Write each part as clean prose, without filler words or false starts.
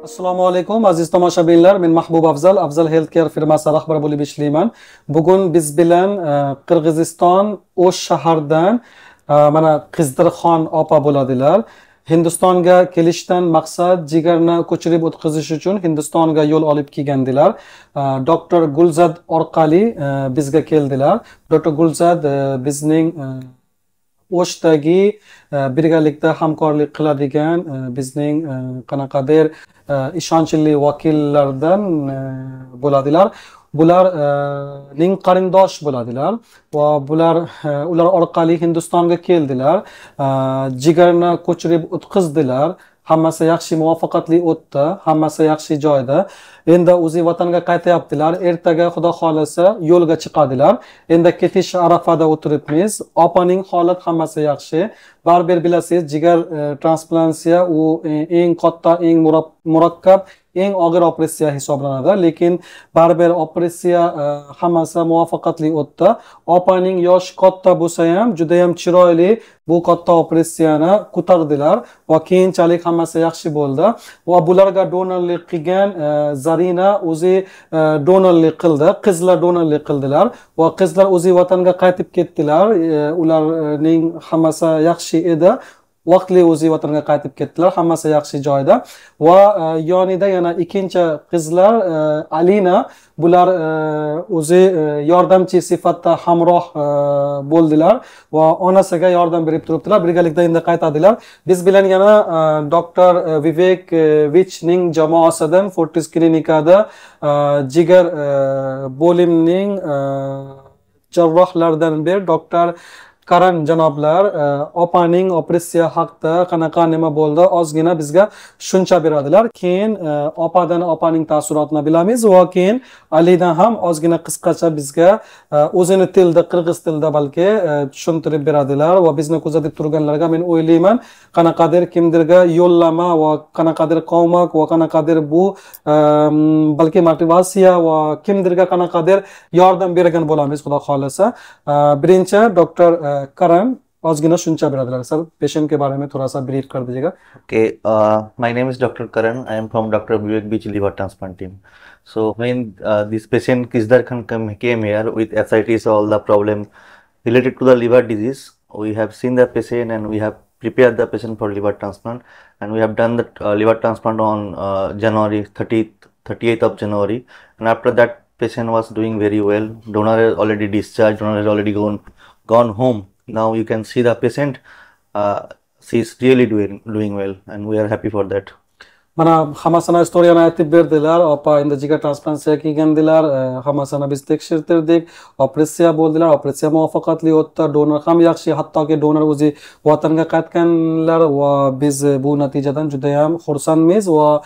Assalomu alaykum aziz tomoshabinlar, men Mahbub Afzal, Afzal Healthcare firmasi rahbari bo'lib ishlayman. Bugun biz bilan Qirg'iziston O'sh shahardan mana Qizdirxon opa bo'ladilar. Hindistonga kelishdan maqsad jigarni ko'chirib o'tkazish uchun Hindistonga yo'l olib kelgandilar. Doktor Gulzad orqali bizga keldilar. Doktor Gulzad bizning O'shdagi birgalikda hamkorlik qiladigan bizning qanaqadir ishonchli vakillardan bo'ladilar. Bularning qarindosh bo'ladilar va ular orqali Hindistonga keldilar. Jigarni ko'chirib o'tkazdilar. Hammasi yaxshi, muvaffaqiyatli o'tdi, hammasi yaxshi joyda. Endi o'zi vatanga qaytyaptilar. Ertaga Xudo xolasa yo'lga chiqadilar. Endi ketish arafada o'tiribmiz. Opaning holat hammasi yaxshi. Baribir bilasiz, jigar transplantatsiya u eng katta, eng murakkab, eng og'ir operatsiya hisoblanadi, lekin baribir operatsiya hammasi muvaffaqiyatli o'tdi. Opaning yoshi katta bo'lsa ham juda ham chiroyli bu katta operatsiyani ko'tardilar va keyinchalik hammasi yaxshi bo'ldi. Va bularga donorlik qilgan Zarina o'zi donorlik qildi, qizlar donorlik qildilar va qizlar o'zi vatanga qaytib ketdilar. Ularning hammasi yaxshi edi. Vaqtli o'zi vatanga qaytib ketdilar, hammasi yaxshi joyda. Va yonida yana ikkinchi qizlar Alina, bular o'zi yordamchi sifatida hamroh bo'ldilar va onasiga yordam berib turibdilar. Birgalikda endi qaytadilar. Biz bilan yana doktor Vivek Vichning jamoasidan Fortis klinikada jigar bo'limning jarrohlaridan bir doktor Karan janoblar opaning operatsiya haqida qanaqa nima bo'ldi ozgina bizga tushuncha beradilar. Keyin opaning taassurotini bilamiz va keyin Alidan ham ozgina qisqacha bizga o'zini tilda, qirg'iz tilida balki tushuntirib beradilar va bizni kuzatib turganlarga men o'ylayman, qanaqadir kimdirga yo'llama va qanaqadir qo'mak va qanaqadir bu balki motivatsiya va kimdirga qanaqadir yordam bergan bo'lamiz Xudo xolasa. Birinchi doktor Karan ozgina tushuncha beradilar. Sir patient के बारे में थोड़ा सा brief कर दीजिएगा. Okay, my name is Dr. Karan. I am from Dr. Vivek Beach liver transplant team. So when this patient Kizdar Khan came here with ascites, all the problem related to the liver disease, we have seen the patient and we have prepared the patient for liver transplant, and we have done the liver transplant on January 38th of January, and after that patient was doing very well. Donor is already discharged, donor has already gone home. Now you can see the patient, she is really doing well, and we are happy for that. Mana hammasini istoriyani aytib berdilar. Opa endi jigar transplantatsiya qilgandilar. Hammasini biz tekshirtirdik. Operatsiya bo'ldilar. Operatsiya muvaffaqiyatli o'tdi. Donor ham yaxshi, hattoki donor o'zi vatanga qaytganlar va biz bu natijadan juda ham xursandmiz va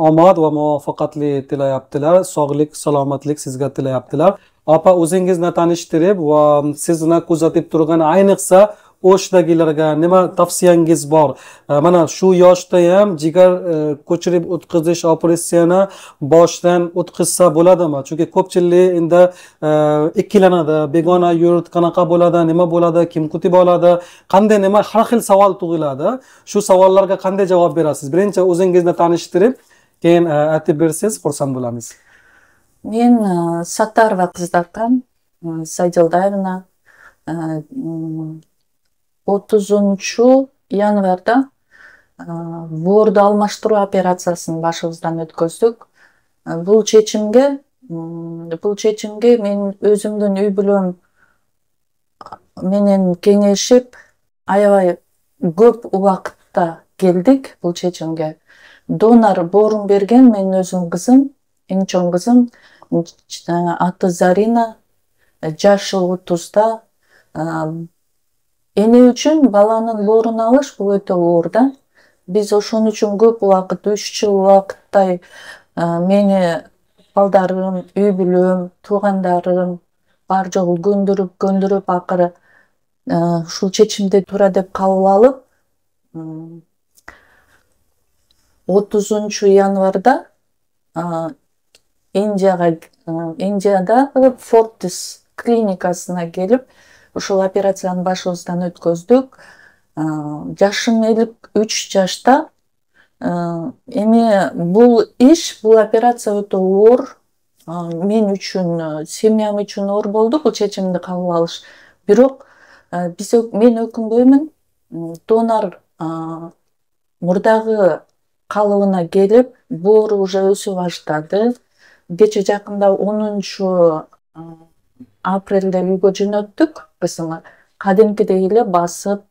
omad va muvaffaqiyatli tilayaptilar. Sog'lik, salomatlik sizga tilayaptilar. Opa o'zingizni tanishtirib va sizni kuzatib turgan ayniqsa O'shdagilarga nima tavsiyangiz bor? Mana shu yoshda ham jigar ko'chirib o'tkazish operatsiyani boshdan o'tkazsa bo'ladimi? Chunki ko'pchilik endi ikkilanadi. Begona yurt qanaqa bo'ladi, nima bo'ladi, kim kutib oladi, qanday nima, har xil savol tug'iladi. Shu savollarga qanday javob berasiz? Birinchi o'zingizni tanishtirib, keyin aytib bersangiz xursand bo'lamiz. Men Sattarova Qizdarxon Saydildaevna 30 yanvarda bo'rdi almashtırуу operatsиясын башыбыздан өткөздүк. Бул чечимге мен өзүмдүн үй бүлөм менен кеңешип, аябай көп убакытта келдик бул чечимге. Донор боорун берген менин өзүм кызым, эң чоң кызым, аты Зарина, жашы 30-да. Эне үчүн баланын боорун алыш бул өтө оор да. Биз ошон үчүн көп убакыт, 3 жыл убакыттай мени балдарым, үй бүлөм, туугандарым бар жогу көндүрүп акыры ушул чечимди туура деп кабыл алып, 30 январда Индияда Fortis клиникасына келип, ушул операцияны башыбыздан өткөздүк. Жашым 53 жашта, Эми бул бул операция өтө оор. Мен үчүн, семьям үчүн оор болду бул чечимди кабыл алыш. Бирок мен өкүнбөймүн. Донор мурдагы калыбына келип, боору уже өсүп баштады. Кече жакында 10 апрелде үйгө жөнөттүк. Кызымы кадимкидей эле басып,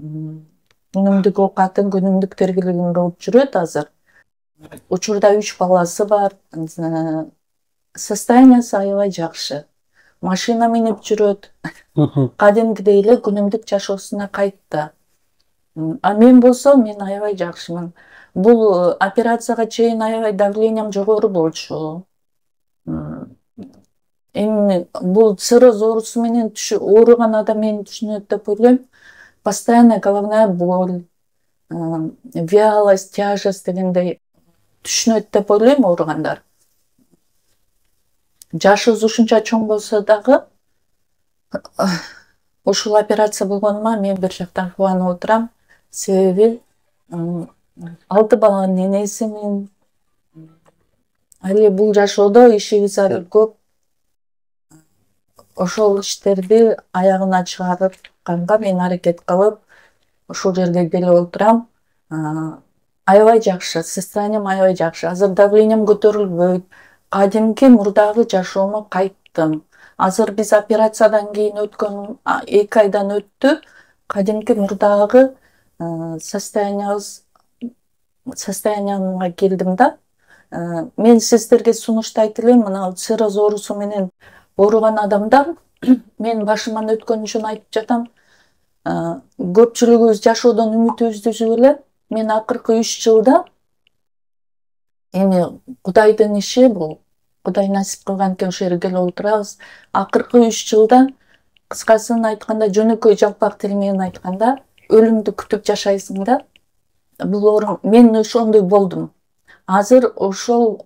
күнүмдүк оокатын, күнүмдүк тергелегин кылып жүрөт азыр. Учурда 3 баласы бар. Состояниясы аябай жакшы. Машина минип жүрөт. Кадимкидей эле күнүмдүк жашоосуна кайтты. Мен болсо, мен аябай жакшымын. Бул операцияга чейин аябай давлениям жогору болчу. Эми бул цирроз оорусу менен ооруган адам мени түшүнөт деп ойлойм. Постоянная головная боль, вялость, тяжесть дегендей түшүнөт деп ойлойм ооругандар. Жашыбыз ушунча чоң болсо дагы, ушул операция болгонума мен бир жактан кубанып отурам. Себеби 6 баланын энесимин. Али бул жашоодо ишибиз али көп. Ошол иштерди аягына чыгарганга мен аракет кылып, ушул жерге келип отурам. Аябай жакшы, состоянием аябай жакшы. Азыр давлениям көтөрүлбөйт. Кадимки мурдагы жашоомо кайттым. Азыр биз операциядан кийин өткөн 2 айдан өттү. Кадимки мурдагы состояниямга келдим да. Мен сиздерге сунуштайт элем, мына цирроз оорусу менен ооруган адамдар, мен башыман өткөн үчүн айтып жатам. Көпчүлүгүбүз жашоодон үмүтүбүздү үзүп эле. Мен акыркы 3 жылда, эми Кудайдын иши бул. Кудай насип кылган экен ошол жерге келип отурабыз. Акыркы 3 жылда, кыскасын айтканда, жөнөкөй жалпак тил менен айтканда, өлүмдү күтүп жашайсың да. Бул оору, мен ошондой болдум. Азыр ошол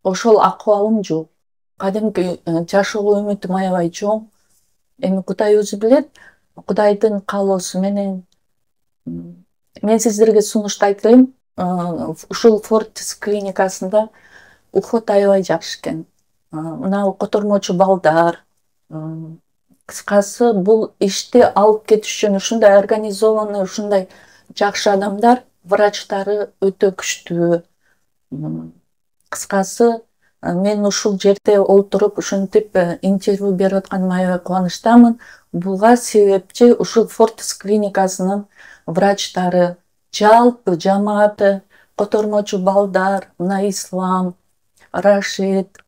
акыбалым жок. Кадимки жашоого үмүтүм аябай чоң. Эми Кудай өзү билет, Кудайдын каалоосу менен мен сиздерге сунуштайт элем. Ушул Фортис клиникасында уход аябай жакшы экен. Мына котормочу балдар, кыскасы бул ишти алып кетиш үчүн ушундай организованный, ушундай жакшы адамдар, врачтары өтө күчтүү. Кыскасы, мен ушул жерде олтуруп ушинтип интервью берип атканыма аябай кубанычтамын. Буга себепчи ушул Фортис клиникасынын врачтары, жалпы жамааты, котормочу балдар, мына Ислам, Рашид,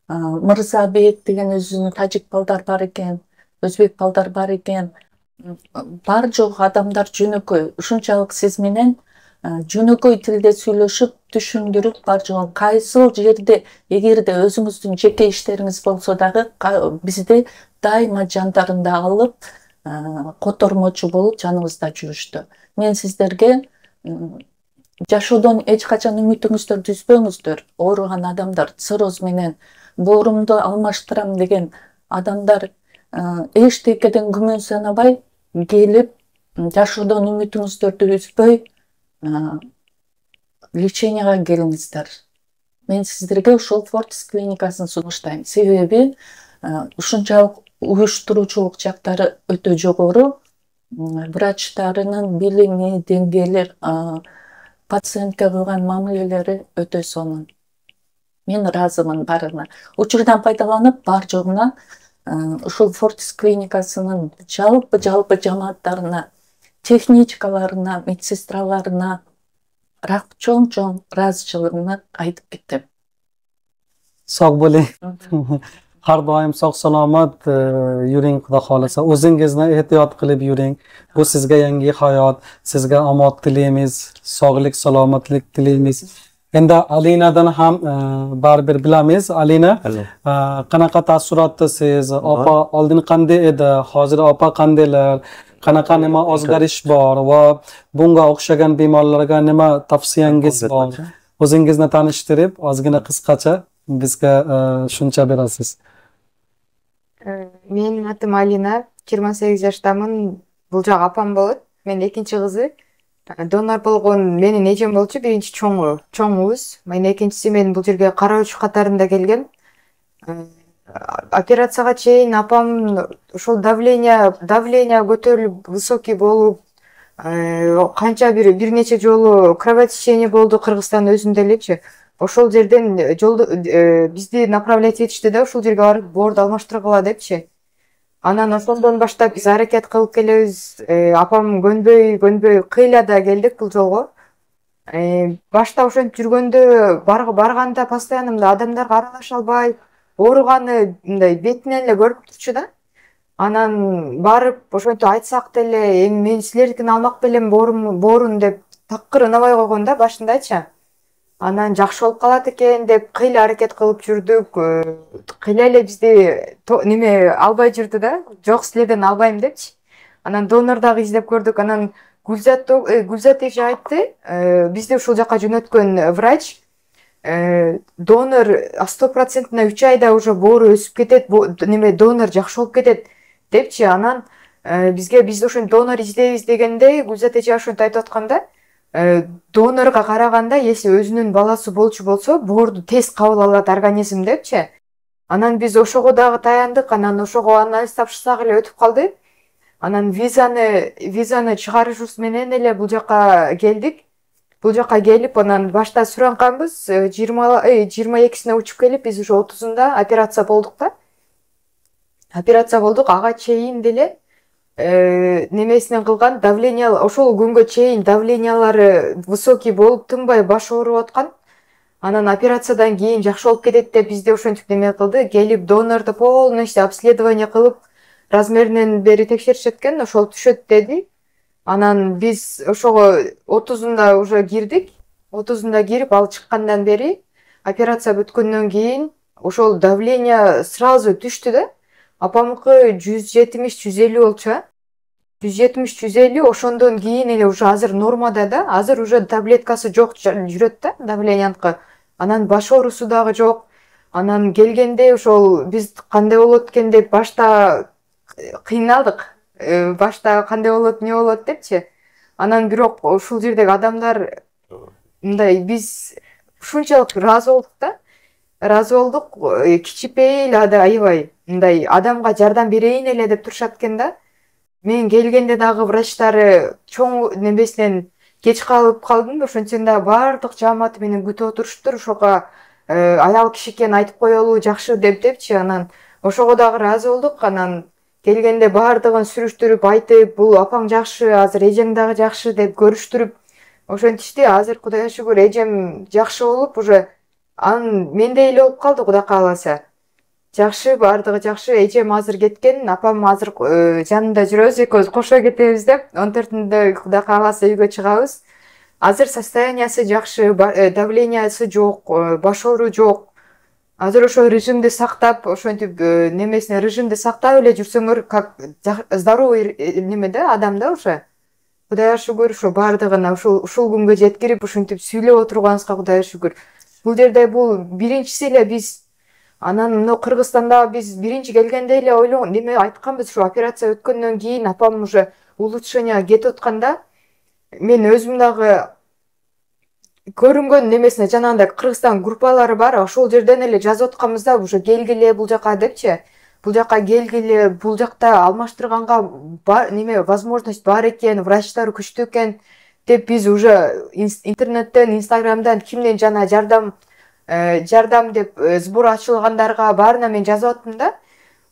Мырзабек деген өзүнүн тажик балдар бар экен, өзбек балдар бар экен. Бар жок адамдар жөнөкөй, ушунчалык сиз менен жөнөкөй тилде сүйлөшүп, түшүндүрүп, бар жогун кайсыл жерде, эгерде өзүңүздүн жеке иштериңиз болсо дагы, бизди дайыма жандарында алып, котормочу болуп жаныбызда жүрүштү. Мен сиздерге жашоодон эч качан үмүтүңүздөрдү үзбөңүздөр. Ооруган адамдар, цирроз менен боорумду алмаштырам деген адамдар эчтекеден күмөн санабай келип, жашоодон үмүтүңүздөрдү үзбөй леченияга келиңиздер. Мен сиздерге ушул Фортис клиникасын сунуштайм. Себеби ушунчалык уюштуруучулук жактары өтө жогору. Врачтарынын билими, деңгээли, пациентке кылган мамилелери өтө сонун. Мен ыраазымын барына. Учурдан пайдаланып, бар жогуна ушул Фортис клиникасынын жалпы жамааттарына, техничкаларына, медсестраларына чоң ыраазычылыгымды айтып кеттим. Sog' bo'ling. Har doim sog' salomat yuring, Xudo xolasa. O'zingizni ehtiyot qilib yuring. Bu sizga yangi hayot, sizga omad tilaymiz, sog'lik, salomatlik tilaymiz. Endi Alinadan ham baribir bilamiz. Alina, qanaqa taassurotda siz? Opa oldin qanday edi? Hozir opa qandaylar? Qanaqa nima o'zgarish bor va bunga o'xshagan bemorlarga nima tavsiyangiz bor? O'zingizni tanishtirib, ozgina qisqacha bizga tushuncha berasiz. Менин атым Алина, 28 жаштамын. Бул жак апам болот. Мен экинчи кызы. Донор болгон менин эжем болчу, биринчи чоңубуз. Мен экинчиси мен бул жерге кароочу катарында келгем. Операцияга чейин апам ошол давление көтөрүлүп, высокий болуп, канча бир нече жолу кровотечение болду Кыргызстандын өзүндө элечи. Ошол жерден бизди направлять этишти да, ушул жерге барып боорду алмаштыргыла депчи. Анан ошондон баштап биз аракет кылып келебиз. Апам көнбөй кыйла келдик бул жолго. Башта ошентип жүргөндө барганда постоянно мындай адамдарга аралаша албай, ооруганы мындай бетинен эле көрүп турчу да. Анан барып ошентип айтсак деле, эми мен силердикин алмак белем боорун деп такыр ынабай койгон да башындачы. Анан жакшы болуп калат экен деп кыйла аракет кылып жүрдүк. Кыйла эле бизди албай жүрдү да. Жок, силерден албайм депчи. Анан донор дагы издеп көрдүк. Анан Гүлзат эже айтты, бизди ушул жака жөнөткөн врач, донор 100% 3 айда уже боору өсүп кетет, донор жакшы болуп кетет депчи. Анан биз ошентип донор издейбиз дегенде Гүлзат эже ошентип айтып атканда, донорго караганда если өзүнүн баласы болчу болсо, боорду тез кабыл алат организм депчи. Анан биз ошого дагы таяндык, анан ошого анализ тапшырсак эле өтүп калды. Анан визаны чыгарышыбыз менен эле бул жака келдик. Бул жака келип, анан башта суранганбыз, 22-сине учуп келип, биз уже 30-унда операция болдук да. Ага чейин деле немесинен кылган давление, ошол күнгө чейин давлениялары высокий болуп, тынбай баш ооруп аткан. Анан операциядан кийин жакшы болуп кетет деп бизди ошентип неме кылды. Келип донорду полностью обследование кылып, размеринен бери текшеришет экен, ошол түшөт деди. Анан биз ошого 30-унда уже кирдик. 30-унда кирип, ал чыккандан бери операция бүткөндөн кийин ошол давление сразу түштү да. Апамыкы 170-150 болчу. 170-150, ошондон кийин эле уже азыр нормада да. Азыр уже таблеткасы жок жүрөт да, давленияныкы. Анан баш оорусу дагы жок. Анан келгенде ошол биз кандай болот экен деп башта кыйналдык. Башта кандай болот, эмне болот депчи. Анан бирок ушул жердеги адамдар мындай, биз ушунчалык ыраазы болдук да. Кичипейил аябай мындай адамга жардам берейин эле деп турушат экен да. Мен келгенде дагы врачтары чоң немесинен кеч калдым, ошентсем да бардык жааматы менен күтүп отуруштур. Ошого аял киши экен айтып коелу жакшы депчи. Анан ошого дагы ыраазы болдук. Анан келгенде бардыгын сүрүштүрүп айтып, бул апаң жакшы, азыр эжең дагы жакшы деп көрүштүрүп ошентишти. Азыр Кудайга шүгүр эжем жакшы болуп, уже анын мендей эле болуп калды, Кудай кааласа. Жакшы, бардыгы жакшы. Эжем азыр кеткен, апам азыр жанында жүрөбүз, экөөбүз кошо кетебиз деп. 14-үндө Кудай кааласа үйгө чыгабыз. Азыр состояниясы жакшы, давлениясы жок, баш оору жок. Азыр ошо режимди сактап, ошентип немесине режимди сактап эле жүрсөңөр, как здоровый да, адам да уже. Кудайга шүгүр, ошо бардыгына ушул күнгө жеткирип, ушинтип сүйлөп отурганыбызга Кудайга шүгүр. Бул жерде биринчиси эле биз. Анан мына Кыргызстанда биз биринчи келгенде эле ойлогон, айтканбыз, ушу операция өткөндөн кийин апам уже улучшение кетип атканда, мен өзүм дагы көрүнгөн немесине жанагындай Кыргызстан группалары бар, ошол жерден эле жазып атканбыз да, уже келгиле бул жака депчи. Бул жака келгиле, бул жакта алмаштырганга возможность бар экен, врачтар күчтүү экен деп биз уже интернеттен, инстаграмдан кимден жана жардам деп сбор ачылгандарга баарына мен жазып аттым да.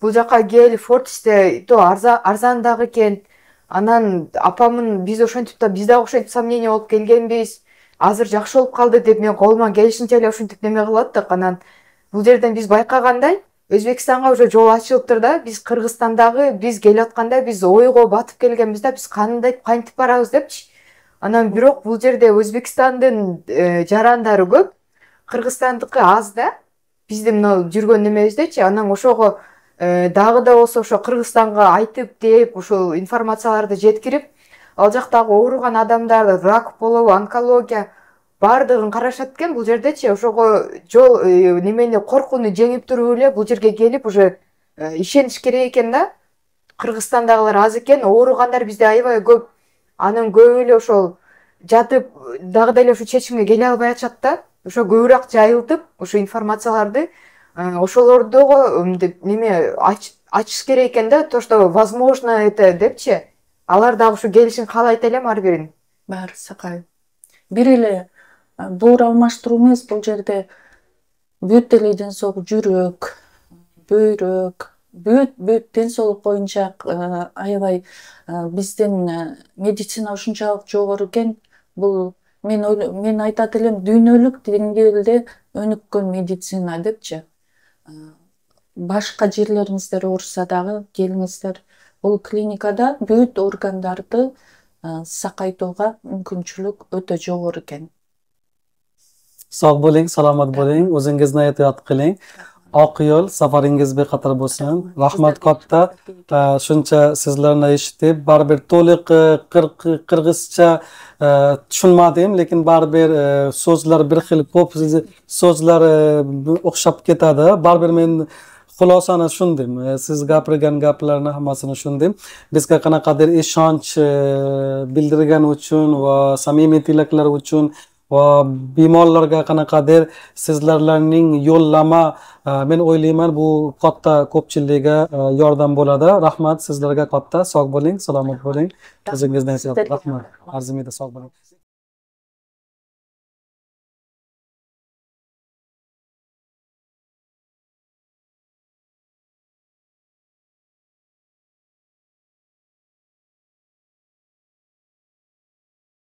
Бул жака кел, Фортисте арзан дагы экен. Анан апамын биз ошентип да, биз дагы ошентип сомнение болуп келгенбиз. Азыр жакшы болуп калды деп мен колуман келишинче эле ошентип неме кылып аттык. Анан бул жерден биз байкагандай Өзбекстанга уже жол ачылыптыр да. Биз Кыргызстандагы биз келип атканда биз ойго батып келгенбиз да, биз кантип барабыз депчи. Анан бирок бул жерде Өзбекстандын жарандары көп, Кыргызстандыкы аз да. Биздин мына жүргөн немебиздечи. Анан ошого дагы да болсо ошо Кыргызстанга айтып деп, ошол информацияларды жеткирип, ал жактагы ооруган адамдар, рак болобу, онкология бардыгын карашат экен бул жердечи. Ошого жол немени коркууну жеңип туруп эле бул жерге келип уже ишениш керек экен да. Кыргызстандагылар аз экен, ооругандар бизде аябай көп. Анын көбү эле ошол жатып дагы деле ушу чечимге келе албай атышат да, ошо көбүрөөк жайылтып ушу информацияларды ошолордого неме ачыш керек экен да, то что возможно это депчи, алар дагы ушу келишин каалайт элем ар бирин. Баары Сакай. Бир эле доор алмаштыруу эмес, бул жерде бүт эле ден соолук, жүрөк, бөйрөк, бүт ден соолук боюнча аябай биздин медицина ушунчалык жогору экен. Бул мен айтат элем дүйнөлүк деңгээлде өнүккөн медицина депчи. Башка жерлериңиздер ооруса дагы келиңиздер. Бул клиникада бүт органдарды сакайтууга мүмкүнчүлүк өтө жогору экен. Sog' bo'ling, salomat bo'ling, o'zingizni ehtiyot qiling. Oq yo'l safaringiz bexatar bo'lsin. Rahmat katta. Shuncha sizlarni eshitib, baribir to'liq qirg'izcha tushunmadim, lekin baribir so'zlar bir xil, ko'p so'zlar o'xshab ketadi. Baribir men xulosani tushundim. Siz gapirgan gaplarni hammasini tushundim. Bizga qanaqadir ishonch bildirgani uchun va samimiy tilaklar uchun va bemorlarga qanaqadir sizlarning yo'llama men o'ylayman bu katta ko'pchilikga yordam bo'ladi. Rahmat sizlarga katta. Sog' bo'ling, salomat bo'ling. O'zingizni ehtiyot qiling. Rahmat. Arzimida sog' bo'ling.